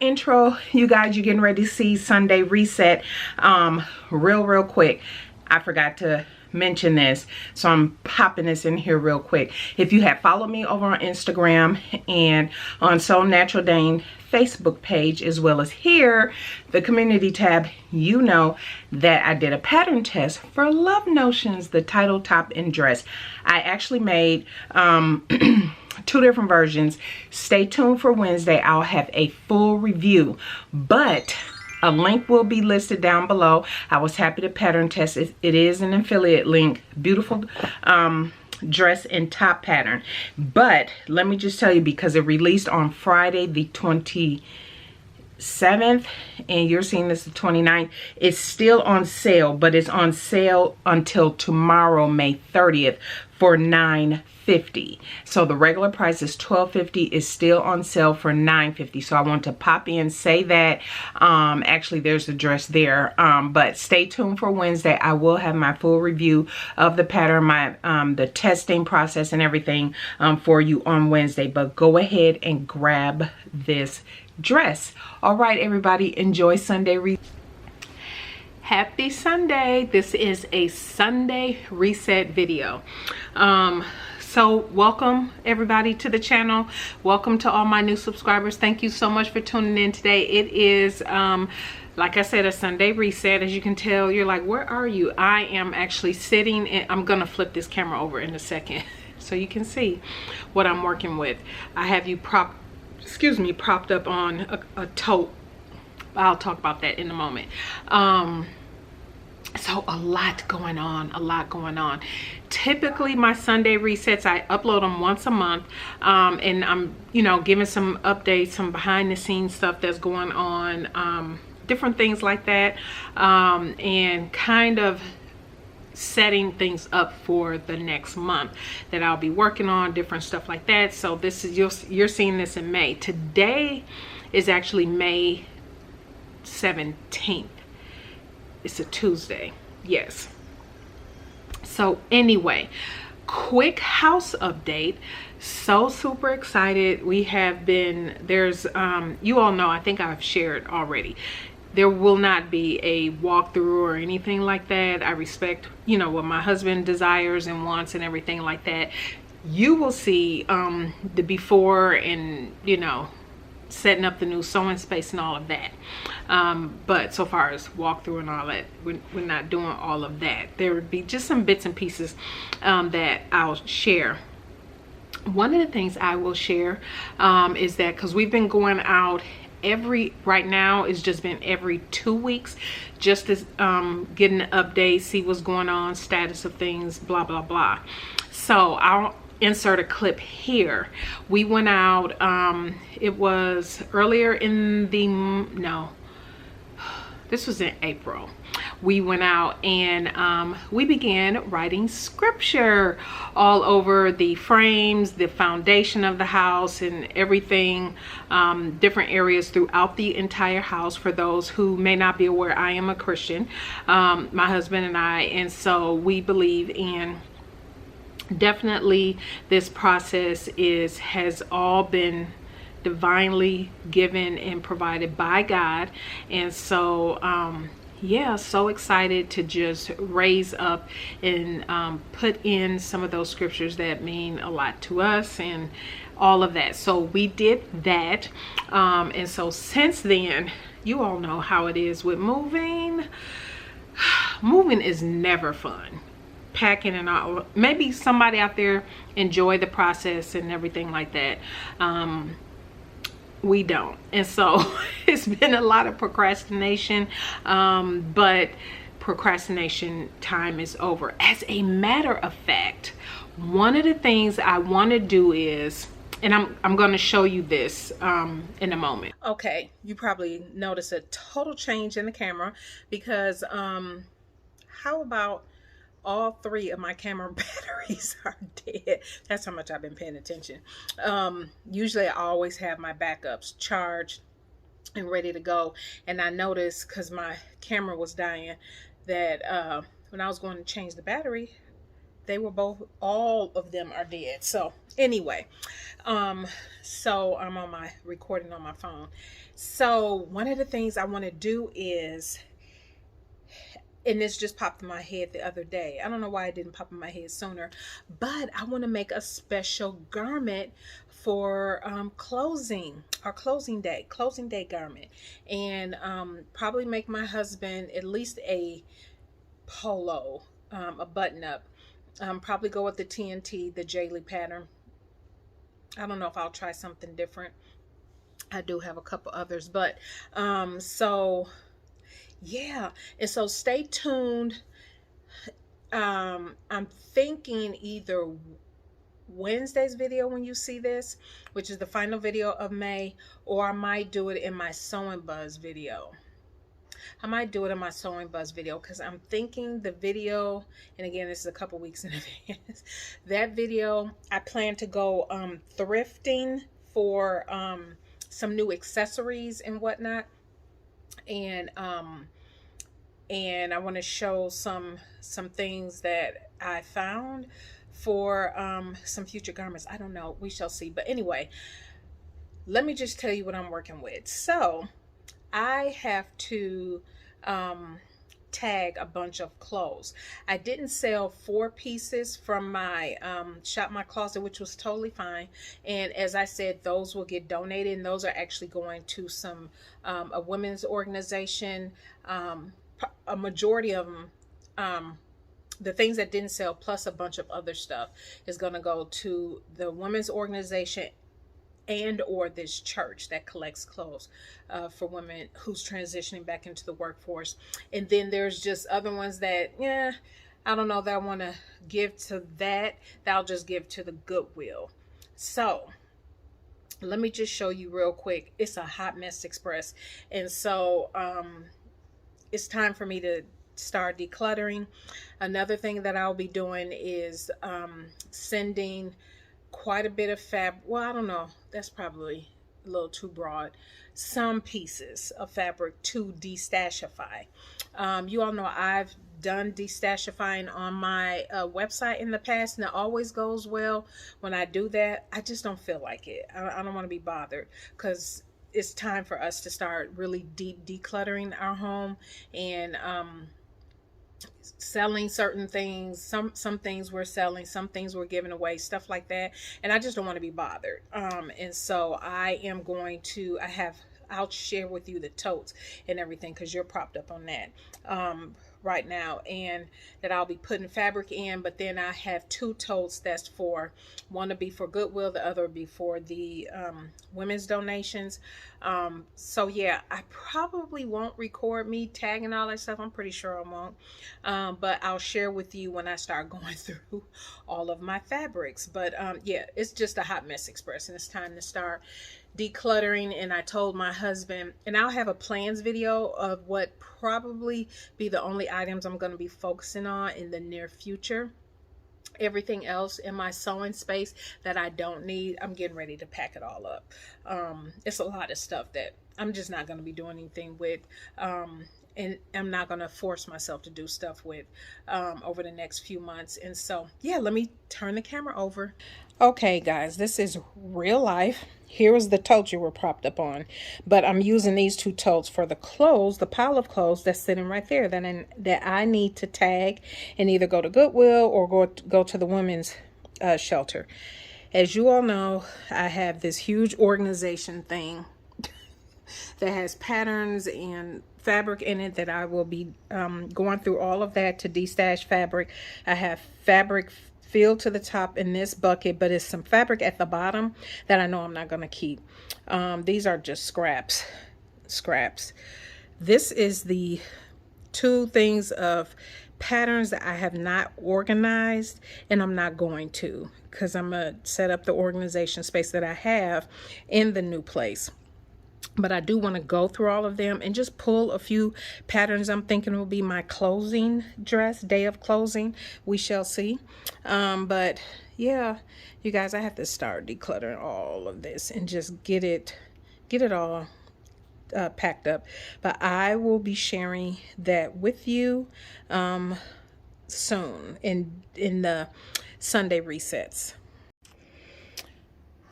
intro, you guys. You're getting ready to see Sunday reset. Real quick, I forgot to mention this, so I'm popping this in here real quick. If you have followed me over on Instagram and on NaturalDane Facebook page, as well as here, the community tab, you know that I did a pattern test for Love Notions, the title, top, and dress. I actually made 2 different versions. Stay tuned for Wednesday. I'll have a full review, but a link will be listed down below. I was happy to pattern test it. It is an affiliate link. Beautiful dress and top pattern. But let me just tell you, because it released on Friday the 27th and you're seeing this the 29th, it's still on sale, but it's on sale until tomorrow, May 30th, for $9.50. So the regular price is $12.50, is still on sale for $9.50. So I want to pop in, say that. Actually, there's the dress there. But stay tuned for Wednesday. I will have my full review of the pattern, my the testing process and everything for you on Wednesday. But go ahead and grab this dress. All right, everybody, enjoy Sunday. Happy Sunday. This is a Sunday reset video. So welcome everybody to the channel. Welcome to all my new subscribers. Thank you so much for tuning in today. It is like I said, a Sunday reset. As you can tell, you're like, where are you? I am actually sitting, and I'm gonna flip this camera over in a second so you can see what I'm working with. I have you propped up on a tote. I'll talk about that in a moment. So a lot going on. Typically my Sunday resets, I upload them once a month, and I'm, you know, giving some updates, some behind the scenes stuff that's going on, different things like that, and kind of setting things up for the next month that I'll be working on, different stuff like that. So this is, you're seeing this in May. Today is actually May 17th. It's a Tuesday. Yes. So anyway, quick house update. So super excited. We have been, there's you all know, I think I've shared already, there will not be a walkthrough or anything like that. I respect, you know, what my husband desires and wants and everything like that. You will see the before and, you know, setting up the new sewing space and all of that, but so far as walkthrough and all that, we're not doing all of that. There would be just some bits and pieces that I'll share. One of the things I will share is that, because we've been going out right now it's just been every 2 weeks, just to get an update, see what's going on, status of things, blah blah blah. So I'll insert a clip here. We went out, it was earlier in the, no, this was in April. We went out and we began writing scripture all over the frames, the foundation of the house, and everything, different areas throughout the entire house. For those who may not be aware, I am a Christian, my husband and I, and so we believe in, definitely this process has all been divinely given and provided by God. And so yeah, so excited to just raise up and put in some of those scriptures that mean a lot to us and all of that. So we did that, and so since then, you all know how it is with moving. Moving is never fun. Packing and all. Maybe somebody out there enjoy the process and everything like that. We don't, and so it's been a lot of procrastination, but procrastination time is over. As a matter of fact, one of the things I want to do is, and I'm going to show you this in a moment. Okay, you probably notice a total change in the camera because how about all 3 of my camera batteries are dead. That's how much I've been paying attention. Usually I always have my backups charged and ready to go, and I noticed, because my camera was dying, that when I was going to change the battery, they were both, all of them are dead. So anyway, so I'm on my recording on my phone. So one of the things I want to do is, and this just popped in my head the other day. I don't know why it didn't pop in my head sooner, but I want to make a special garment for closing, our closing day garment, and probably make my husband at least a polo, a button up. Probably go with the TNT, the Jaylee pattern. I don't know if I'll try something different. I do have a couple others, but so yeah, and so stay tuned. I'm thinking either Wednesday's video when you see this, which is the final video of May, or I might do it in my Sewing Buzz video. I might do it in my Sewing Buzz video because I'm thinking the video, and again, this is a couple weeks in advance, that video, I plan to go thrifting for some new accessories and whatnot. And I want to show some things that I found for some future garments. I don't know, we shall see. But anyway, let me just tell you what I'm working with. So I have to tag a bunch of clothes. I didn't sell 4 pieces from my Shop My Closet, which was totally fine. And as I said, those will get donated, and those are actually going to some a women's organization. A majority of them, the things that didn't sell plus a bunch of other stuff, is going to go to the women's organization and or this church that collects clothes for women who's transitioning back into the workforce. And then there's just other ones that, yeah, I don't know that I want to give to that I'll just give to the Goodwill. So let me just show you real quick. It's a hot mess express, and so it's time for me to start decluttering. Another thing that I'll be doing is sending quite a bit of well, I don't know, that's probably a little too broad, some pieces of fabric to destashify. You all know I've done destashifying on my website in the past, and it always goes well. When I do that, I just don't feel like it. I don't want to be bothered, because it's time for us to start really deep decluttering our home and selling certain things. Some things we're selling, some things we're giving away, stuff like that. And I just don't want to be bothered. And so I am going to, I'll share with you the totes and everything, because you're propped up on that right now, and that I'll be putting fabric in. But then I have 2 totes that's for, one to be for Goodwill, the other will be for the women's donations. So yeah, I probably won't record me tagging all that stuff. I'm pretty sure I won't, but I'll share with you when I start going through all of my fabrics. But yeah, it's just a hot mess express, and it's time to start decluttering. And I told my husband, and I'll have a plans video of what probably be the only items I'm going to be focusing on in the near future. Everything else in my sewing space that I don't need, I'm getting ready to pack it all up. It's a lot of stuff that I'm just not going to be doing anything with, and I'm not going to force myself to do stuff with over the next few months. And so yeah, let me turn the camera over. Okay guys, this is real life. Here is the tote you were propped up on, but I'm using these 2 totes for the clothes, the pile of clothes that's sitting right there that I need to tag and either go to Goodwill or go to the women's shelter. As you all know, I have this huge organization thing that has patterns and fabric in it that I will be going through all of that to destash fabric. I have fabric filled to the top in this bucket, but it's some fabric at the bottom that I know I'm not going to keep. These are just scraps. This is the 2 things of patterns that I have not organized, and I'm not going to, because I'm going to set up the organization space that I have in the new place. But I do want to go through all of them and just pull a few patterns I'm thinking will be my closing dress, day of closing. We shall see. But yeah, you guys, I have to start decluttering all of this and just get it all packed up. But I will be sharing that with you soon in the Sunday resets.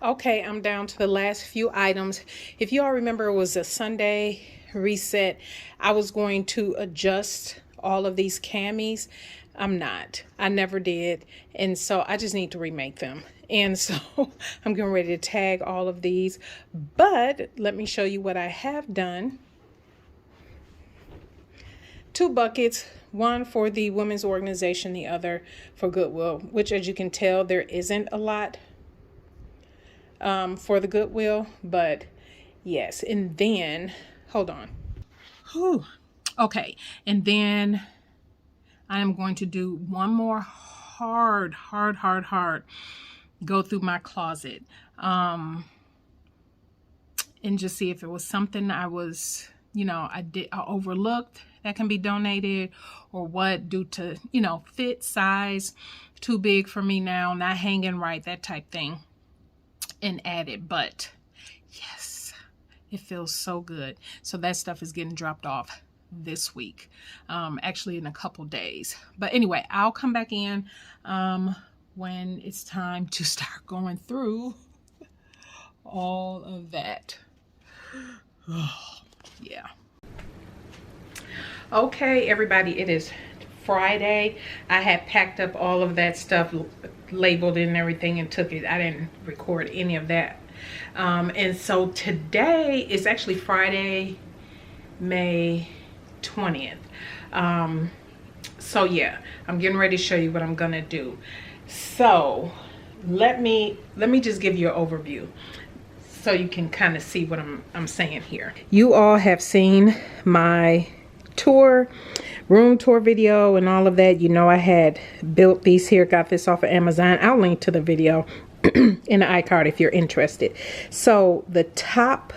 Okay, I'm down to the last few items. If you all remember, it was a Sunday reset. I was going to adjust all of these camis. I'm not. I never did. And so I just need to remake them. And so I'm getting ready to tag all of these. But let me show you what I have done. 2 buckets, one for the women's organization, the other for Goodwill, which, as you can tell, there isn't a lot for the Goodwill, but yes. And then, hold on. Whew. Okay, and then I am going to do one more hard go through my closet and just see if it was something I was, I overlooked that can be donated, or what, due to, fit, size, too big for me now, not hanging right, that type thing, and add it. But yes, it feels so good. So that stuff is getting dropped off this week, actually in a couple days. But anyway, I'll come back in when it's time to start going through all of that. Oh, yeah. Okay, everybody, it is Friday. I had packed up all of that stuff, labeled it and everything, and took it. I didn't record any of that. And so today is actually Friday, May 20th. So yeah, I'm getting ready to show you what I'm gonna do. So let me just give you an overview so you can kind of see what I'm saying here. You all have seen my room tour video and all of that. I had built these here, got this off of Amazon. I'll link to the video in the iCard if you're interested. So the top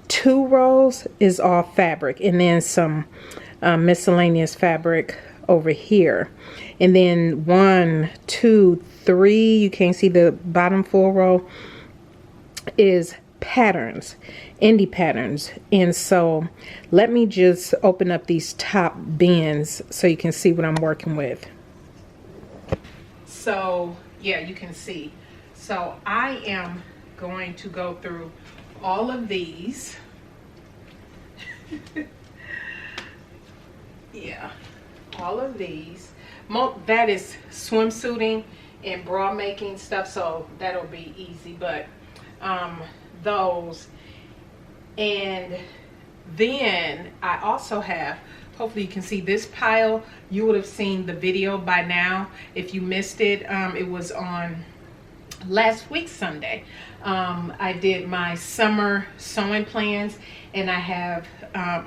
2 rows is all fabric, and then some miscellaneous fabric over here. And then 1, 2, 3, you can't see the bottom 4 row, is patterns, indie patterns. And so let me just open up these top bins so you can see what I'm working with. So yeah, you can see. So I am going to go through all of these. Yeah, all of these. That is swimsuiting and bra making stuff, so that'll be easy. But those, and then I also have, hopefully you can see this pile. You would have seen the video by now. If you missed it, it was on last week's Sunday. I did my summer sewing plans, and I have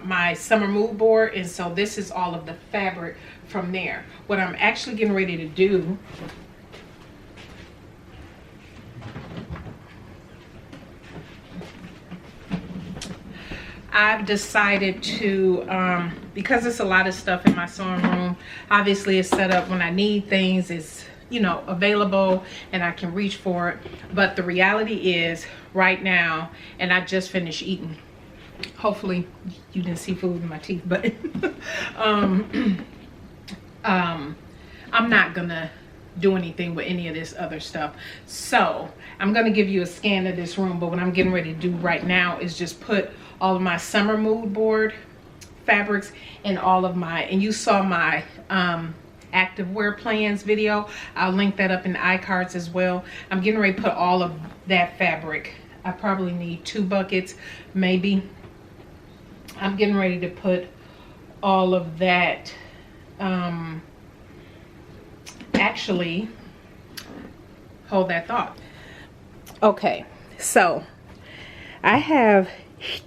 my summer mood board, and so this is all of the fabric from there. What I'm actually getting ready to do, I've decided to, because it's a lot of stuff in my sewing room, obviously it's set up when I need things, it's available and I can reach for it. But the reality is right now, and I just finished eating, hopefully you didn't see food in my teeth, but I'm not gonna do anything with any of this other stuff. So I'm gonna give you a scan of this room, but what I'm getting ready to do right now is just put all of my summer mood board fabrics and all of my, and you saw my activewear plans video. I'll link that up in the iCards as well. I'm getting ready to put all of that fabric. I probably need 2 buckets, maybe. I'm getting ready to put all of that. Actually, hold that thought. Okay, so I have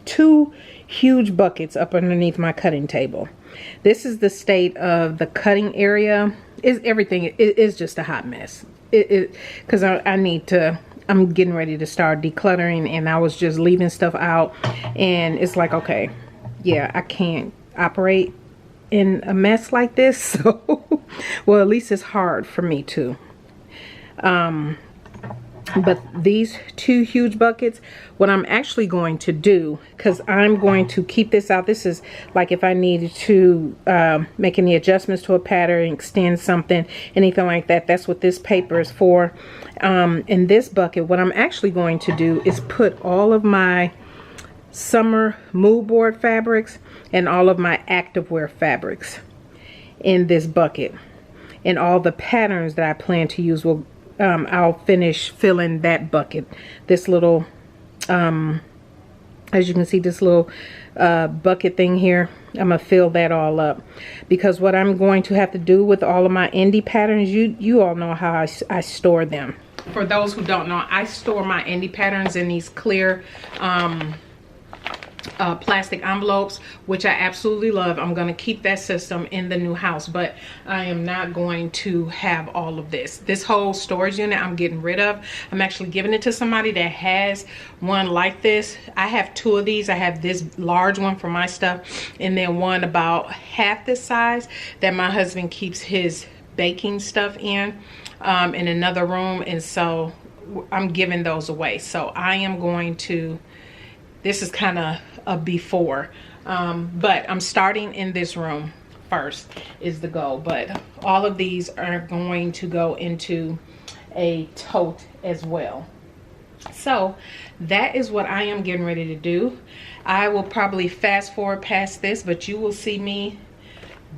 2 huge buckets up underneath my cutting table. This is the state of the cutting area. Everything is just a hot mess. Because I'm getting ready to start decluttering, and I was just leaving stuff out, and it's like, okay, yeah, I can't operate in a mess like this. So well, at least it's hard for me to But these two huge buckets, what I'm actually going to do, because I'm going to keep this out. This is like if I needed to make any adjustments to a pattern, extend something, anything like that. That's what this paper is for. In this bucket, what I'm actually going to do is put all of my summer mood board fabrics and all of my activewear fabrics in this bucket. And all the patterns that I plan to use will I'll finish filling that bucket. This little as you can see, this little bucket thing here, I'm gonna fill that all up, because what I'm going to have to do with all of my indie patterns, you all know how I store them. For those who don't know, I store my indie patterns in these clear plastic envelopes, which I absolutely love. I'm going to keep that system in the new house, but I am not going to have all of this whole storage unit. I'm getting rid of. I'm actually giving it to somebody that has one like this. I have two of these. I have this large one for my stuff, and then one about half this size that my husband keeps his baking stuff in another room, and so I'm giving those away. So I am going to, this is kind of a before, but I'm starting in this room first is the goal. But all of these are going to go into a tote as well. So that is what I am getting ready to do. I will probably fast forward past this, but you will see me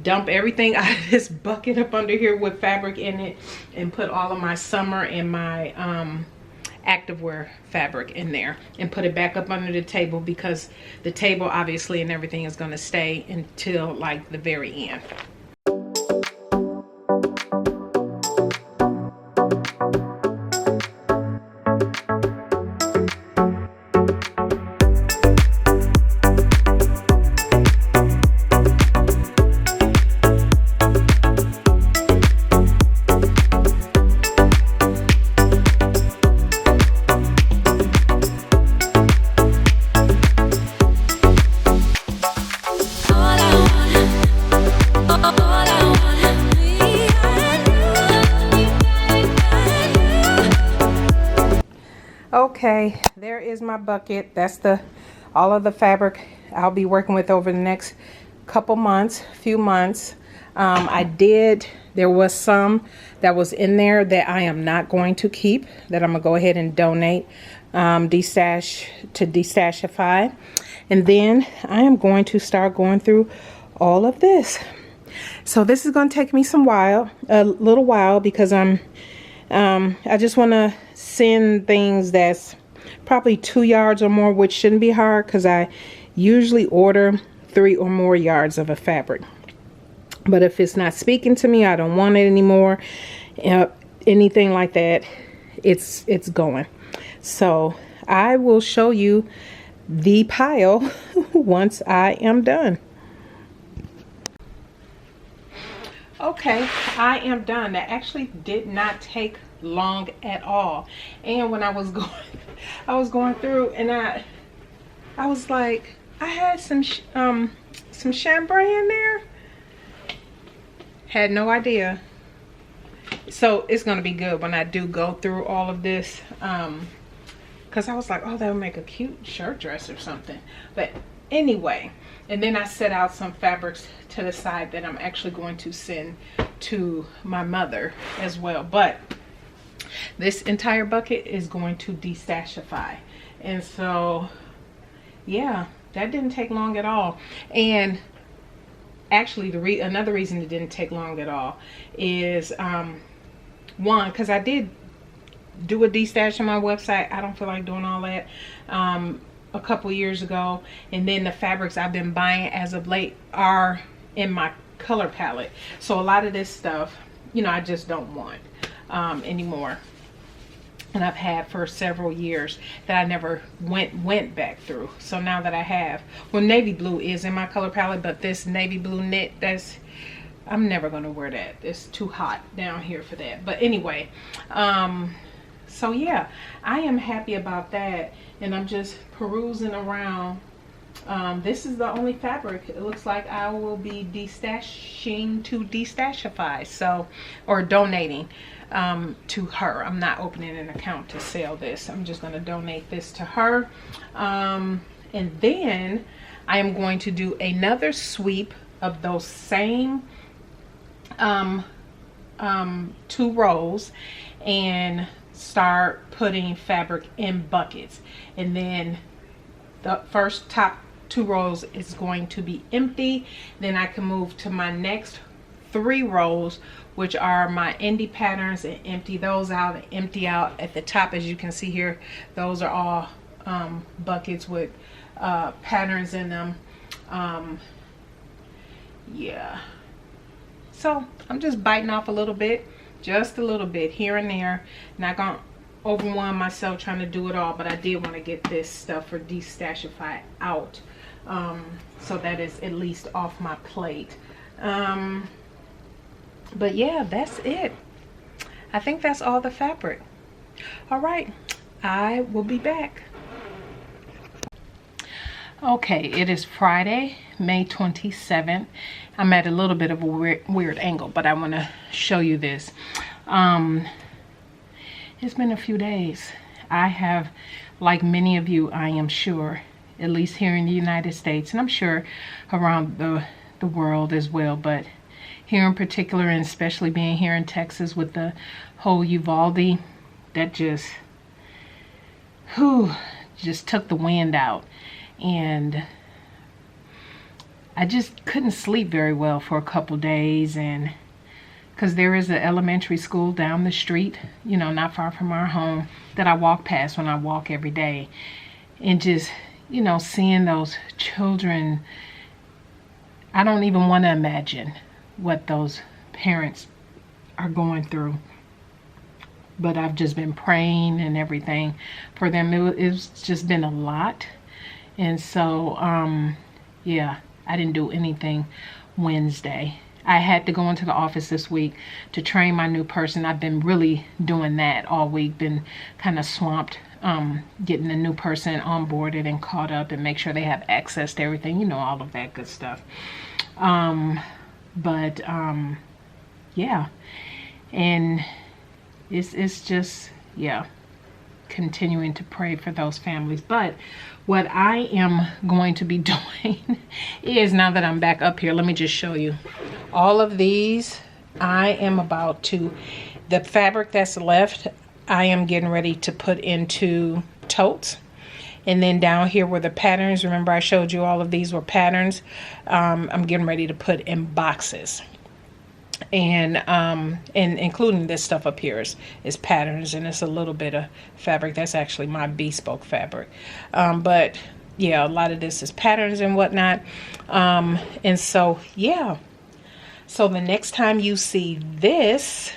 dump everything out of this bucket up under here with fabric in it and put all of my summer and my activewear fabric in there and put it back up under the table, because the table obviously and everything is going to stay until like the very end. Okay, there is my bucket. That's all of the fabric I'll be working with over the next few months. There was some that was in there that I am not going to keep, that I'm gonna go ahead and donate, Destashify. And then I am going to start going through all of this. So this is going to take me a little while, because I just want to send things that's probably 2 yards or more, which shouldn't be hard, because I usually order 3 or more yards of a fabric. But if it's not speaking to me, I don't want it anymore, anything like that, it's going. So I will show you the pile once I am done. Okay, I am done. That actually did not take long at all. And when I was going through, and I was like, I had some chambray in there. Had no idea. So it's gonna be good when I do go through all of this, because I was like, oh, that would make a cute shirt dress or something. But anyway, and then I set out some fabrics to the side that I'm actually going to send to my mother as well. But this entire bucket is going to Destashify. And so yeah, that didn't take long at all. And actually another reason it didn't take long at all is one, because I did do a destash on my website. I don't feel like doing all that a couple years ago. And then the fabrics I've been buying as of late are in my color palette, so a lot of this stuff, you know, I just don't want anymore, and I've had for several years that I never went back through. So now that I have, well, navy blue is in my color palette, but this navy blue knit, I'm never going to wear that. It's too hot down here for that. But anyway, so yeah, I am happy about that, and I'm just perusing around This is the only fabric it looks like I will be destashing to Destashify, so, or donating to her. I'm not opening an account to sell this. I'm just going to donate this to her. And then I am going to do another sweep of those same 2 rows and start putting fabric in buckets. And then the first top 2 rows is going to be empty. Then I can move to my next 3 rows, which are my indie patterns, and empty those out and empty out at the top. As you can see here, those are all buckets with patterns in them. Yeah, so I'm just biting off a little bit, just a little bit here and there. Not gonna overwhelm myself trying to do it all, but I did want to get this stuff for Destashify out, so that is at least off my plate. But yeah, that's it. I think that's all the fabric. All right, I will be back. Okay, it is Friday, May 27th. I'm at a little bit of a weird angle, but I want to show you this. It's been a few days. I have, like many of you, I am sure, at least here in the United States, and I'm sure around the world as well, but here in particular, and especially being here in Texas with the whole Uvalde, that just took the wind out. And I just couldn't sleep very well for a couple days, and because there is an elementary school down the street, you know, not far from our home, that I walk past when I walk every day. And just, you know, seeing those children, I don't even want to imagine what those parents are going through. But I've just been praying and everything for them. It's just been a lot. And so, yeah, I didn't do anything Wednesday. I had to go into the office this week to train my new person. I've been really doing that all week, been kind of swamped, getting the new person onboarded and caught up and make sure they have access to everything, you know, all of that good stuff. Yeah, and it's just, yeah, continuing to pray for those families. But what I am going to be doing is, now that I'm back up here, let me just show you all of these. I am about to, the fabric that's left, I am getting ready to put into totes. And then down here were the patterns. Remember I showed you all of these were patterns. I'm getting ready to put in boxes. And including this stuff up here is patterns, and it's a little bit of fabric. That's actually my bespoke fabric. But yeah, a lot of this is patterns and whatnot. And so, yeah. So the next time you see this,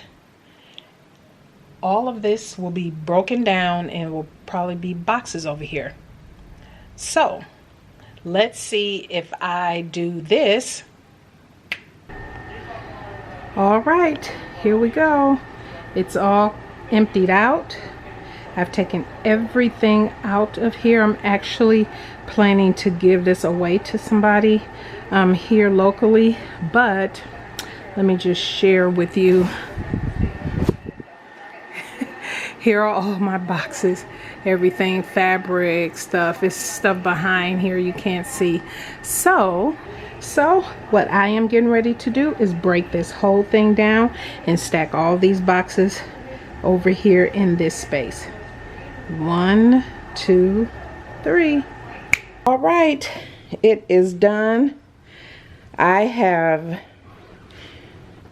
all of this will be broken down and will probably be boxes over here. So let's see if I do this. All right, here we go. It's all emptied out. I've taken everything out of here. I'm actually planning to give this away to somebody here locally, but let me just share with you. Here are all my boxes, everything, fabric, stuff. It's stuff behind here you can't see. So what I am getting ready to do is break this whole thing down and stack all these boxes over here in this space. 1, 2, 3. All right, it is done. I have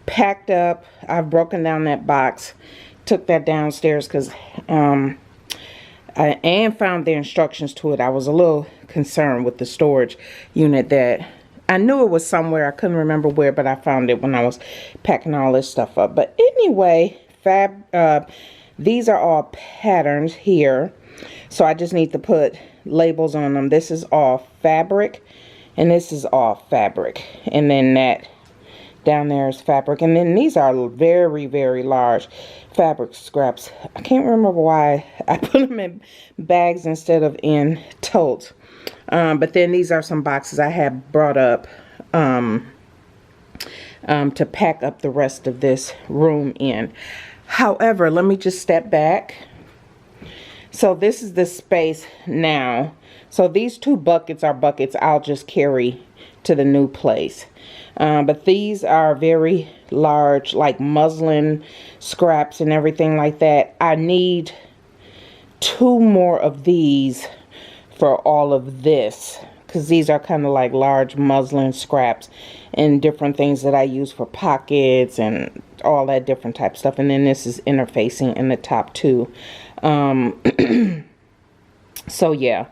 packed up. I've broken down that box, took that downstairs because I found the instructions to it. I was a little concerned with the storage unit that I knew it was somewhere. I couldn't remember where, but I found it when I was packing all this stuff up. But anyway, these are all patterns here. So I just need to put labels on them. This is all fabric, and this is all fabric. And then that down there is fabric. And then these are very, very large fabric scraps. I can't remember why I put them in bags instead of in totes. But then these are some boxes I have brought up to pack up the rest of this room in. However, let me just step back. So this is the space now. So these 2 buckets are buckets I'll just carry to the new place. But these are very large, like muslin scraps and everything like that. I need 2 more of these for all of this, because these are kind of like large muslin scraps and different things that I use for pockets and all that different type stuff. And then this is interfacing in the top too. So yeah,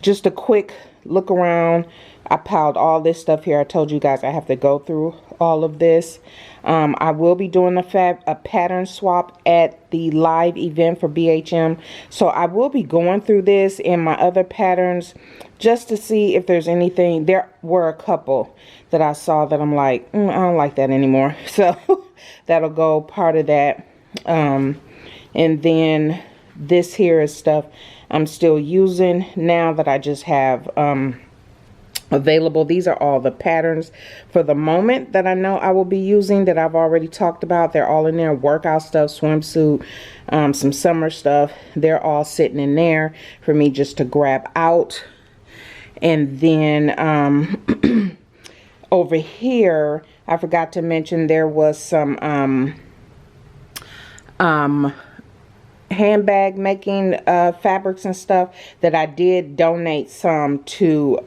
just a quick look around. I piled all this stuff here. I told you guys I have to go through all of this. I will be doing a pattern swap at the live event for BHM. So I will be going through this in my other patterns just to see if there's anything. There were a couple that I saw that I'm like, I don't like that anymore. So that'll go part of that. And then this here is stuff I'm still using now that I just have available. These are all the patterns for the moment that I know I will be using that I've already talked about. They're all in there. Workout stuff, swimsuit, some summer stuff. They're all sitting in there for me just to grab out. And then over here, I forgot to mention there was some handbag making fabrics and stuff that I did donate some to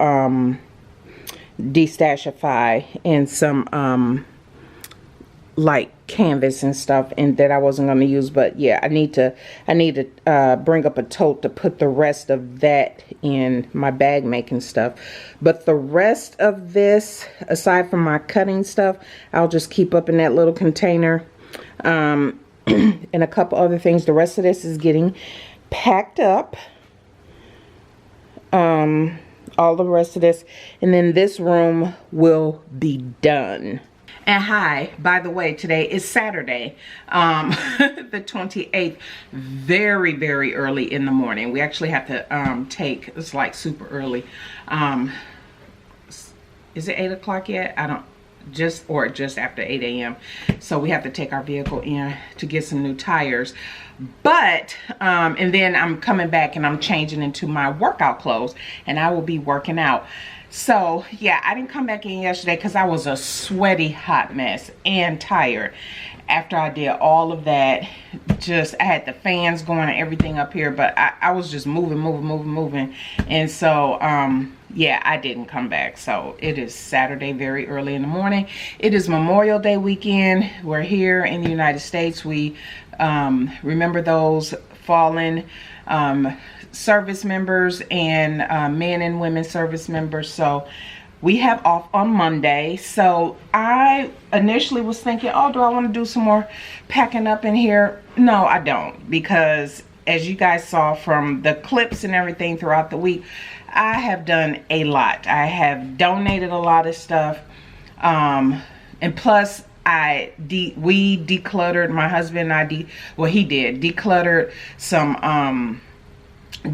Destashify and some like canvas and stuff, and that I wasn't going to use. But yeah, I need to bring up a tote to put the rest of that in my bag making stuff. But the rest of this, aside from my cutting stuff, I'll just keep up in that little container. And a couple other things. The rest of this is getting packed up. All the rest of this, and then this room will be done. And hi, by the way, today is Saturday, the 28th, very, very early in the morning. We actually have to take, it's like super early. Is it 8 o'clock yet? I don't, just after 8 a.m. So we have to take our vehicle in to get some new tires. But, and then I'm coming back and I'm changing into my workout clothes and I will be working out. So yeah, I didn't come back in yesterday because I was a sweaty hot mess and tired after I did all of that. Just, I had the fans going and everything up here, but I was just moving. And so, yeah, I didn't come back. So it is Saturday, very early in the morning. It is Memorial Day weekend. We're here in the United States. We remember those fallen service members and men and women service members. So we have off on Monday. So I initially was thinking, oh, do I want to do some more packing up in here? No, I don't, because as you guys saw from the clips and everything throughout the week, I have done a lot. I have donated a lot of stuff, and plus we decluttered, my husband and I he did decluttered some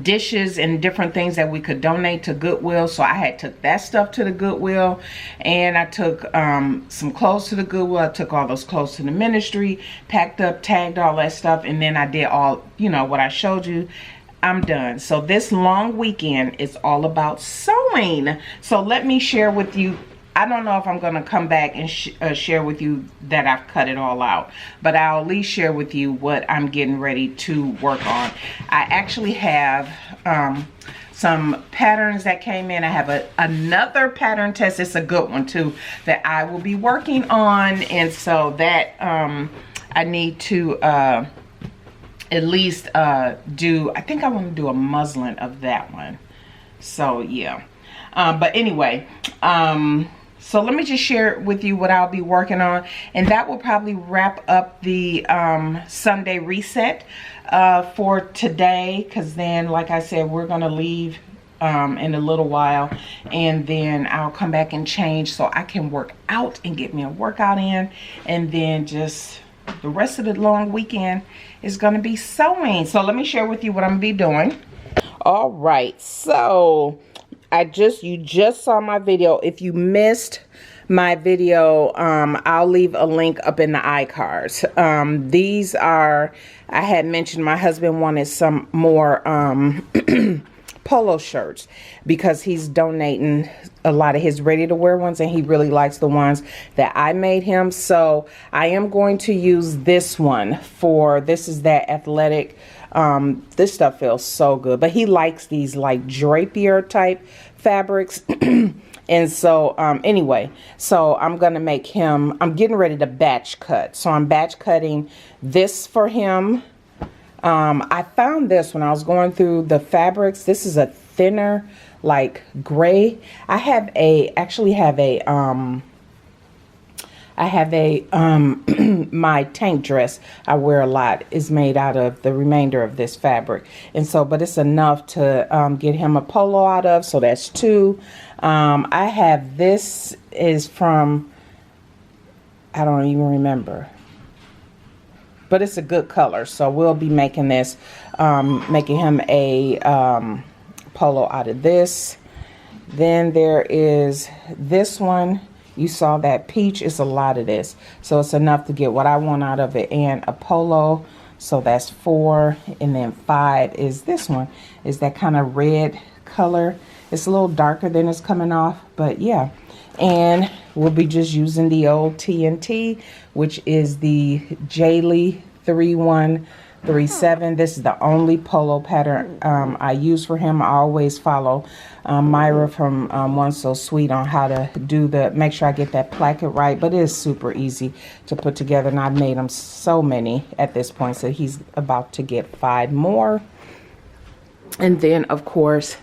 dishes and different things that we could donate to Goodwill. So I had took that stuff to the Goodwill, and I took some clothes to the Goodwill. I took all those clothes to the ministry, packed up, tagged all that stuff, and then I did all, you know, what I showed you. I'm done. So this long weekend is all about sewing. So let me share with you. I don't know if I'm going to come back and share with you that I've cut it all out, but I'll at least share with you what I'm getting ready to work on. I actually have some patterns that came in. I have another pattern test. It's a good one too that I will be working on, and so that I need to at least do, I think I want to do a muslin of that one. So yeah, but anyway, so let me just share with you what I'll be working on, and that will probably wrap up the Sunday reset for today, because then, like I said, we're gonna leave in a little while, and then I'll come back and change so I can work out and get me a workout in, and then just the rest of the long weekend is going to be sewing. So let me share with you what I'm going to be doing. All right, so you just saw my video. If you missed my video, I'll leave a link up in the iCards. These are, I had mentioned my husband wanted some more polo shirts because he's donating a lot of his ready to wear ones, and he really likes the ones that I made him. So I am going to use this one for, this is that athletic. This stuff feels so good, but he likes these like drapier type fabrics. And so anyway, so I'm gonna make him, I'm getting ready to batch cut, so I'm batch cutting this for him. I found this when I was going through the fabrics. This is a thinner like gray. I actually have a my tank dress I wear a lot is made out of the remainder of this fabric, and so, but it's enough to get him a polo out of, so that's 2. I have, this is from, I don't even remember, but it's a good color, so we'll be making this, making him a polo out of this. Then there is this one. You saw that peach. Is a lot of this, so it's enough to get what I want out of it and a polo, so that's 4. And then 5 is this one, is that kind of red color. It's a little darker than it's coming off, but yeah. And we'll be just using the old TNT, which is the Jaylee 3137. This is the only polo pattern I use for him. I always follow Myra from One So Sweet on how to do the, make sure I get that placket right, but it is super easy to put together, and I've made him so many at this point, so he's about to get 5 more. And then of course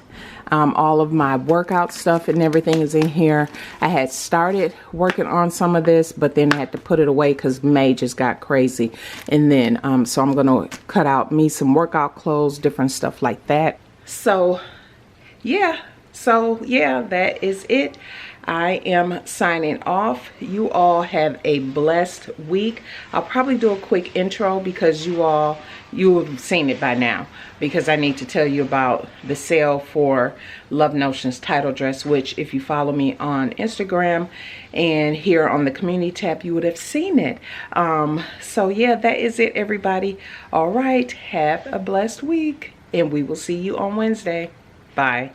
all of my workout stuff and everything is in here. I had started working on some of this, but then I had to put it away because May just got crazy. And then so I'm gonna cut out me some workout clothes, different stuff like that. So yeah, that is it. I am signing off. You all have a blessed week. I'll probably do a quick intro because you have seen it by now, because I need to tell you about the sale for Love Notions title dress, which if you follow me on Instagram and here on the community tab, you would have seen it. So yeah, that is it, everybody. All right, have a blessed week, and we will see you on Wednesday. Bye.